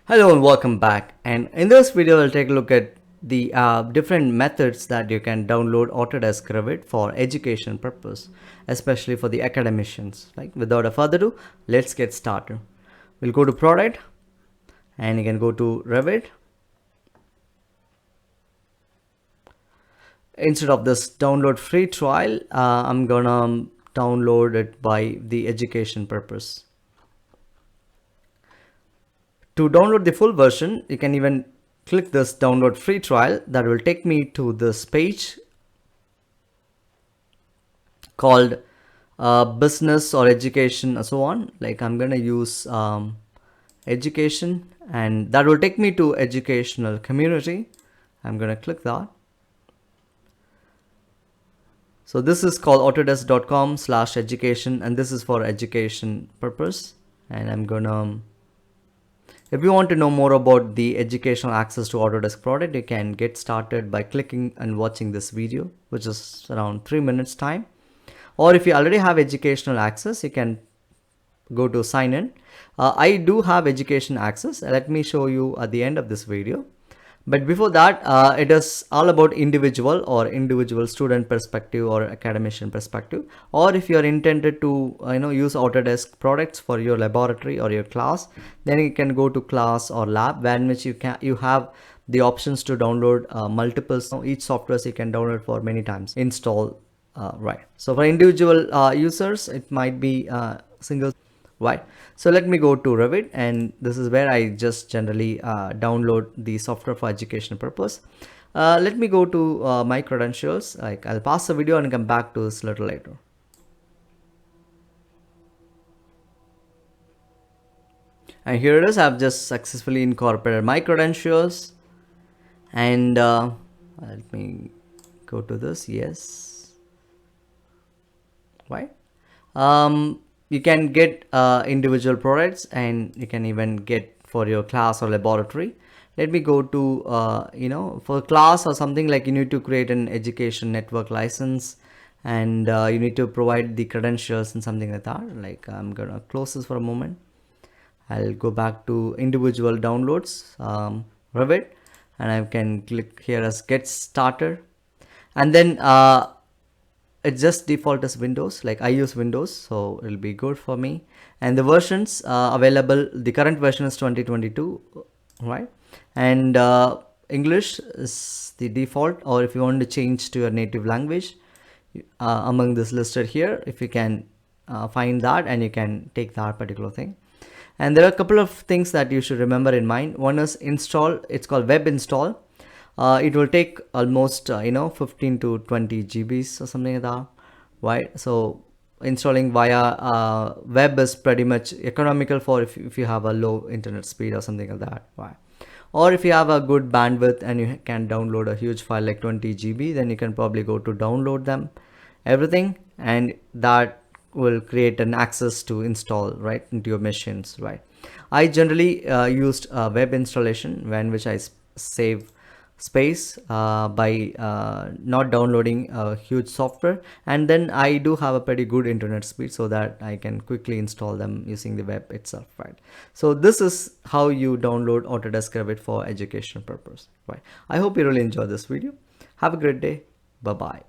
Hello and welcome back, and in this video we'll take a look at the different methods that you can download Autodesk Revit for education purpose, especially for the academicians. Like, without a further ado, let's get started. We'll go to product and you can go to Revit. Instead of this download free trial, I'm gonna download it by the education purpose. To download the full version, you can even click this download free trial. That will take me to this page called business or education and so on. Like, I'm gonna use education, and that will take me to educational community. I'm gonna click that. So this is called autodesk.com/education, and this is for education purpose. And I'm gonna, if you want to know more about the educational access to Autodesk product, you can get started by clicking and watching this video, which is around 3 minutes time. Or if you already have educational access, you can go to sign in. I do have education access. Let me show you at the end of this video. But before that, it is all about individual student perspective or academician perspective. Or if you are intended to use Autodesk products for your laboratory or your class, then you can go to class or lab, where in which you have the options to download multiples. Each software you can download for many times install. Right. So for individual users, it might be single. Right. So let me go to Revit, and this is where I just generally download the software for education purpose. Let me go to my credentials. Like, I'll pause the video and come back to this a little later. And here it is. I've just successfully incorporated my credentials, and let me go to this. Yes. Right. You can get individual products, and you can even get for your class or laboratory. Let me go to for class or something, like you need to create an education network license, and you need to provide the credentials and something like that. Like, I'm gonna close this for a moment. I'll go back to individual downloads, Revit, and I can click here as get started, and then it just default as Windows. Like, I use Windows, so it'll be good for me. And the versions available, the current version is 2022, right? And English is the default, or if you want to change to your native language, among this listed here, if you can find that, and you can take that particular thing. And there are a couple of things that you should remember in mind. One is install. It's called web install. It will take almost 15 to 20 GBs or something like that, right? So installing via web is pretty much economical for if you have a low internet speed or something like that, right? Or if you have a good bandwidth and you can download a huge file like 20 GB, then you can probably go to download them, everything, and that will create an access to install right into your machines, right? I generally used web installation, when which I save space by not downloading a huge software, and then I do have a pretty good internet speed, so that I can quickly install them using the web itself, right? So this is how you download Autodesk Revit for education purpose, right? I hope you really enjoyed this video. Have a great day. Bye bye.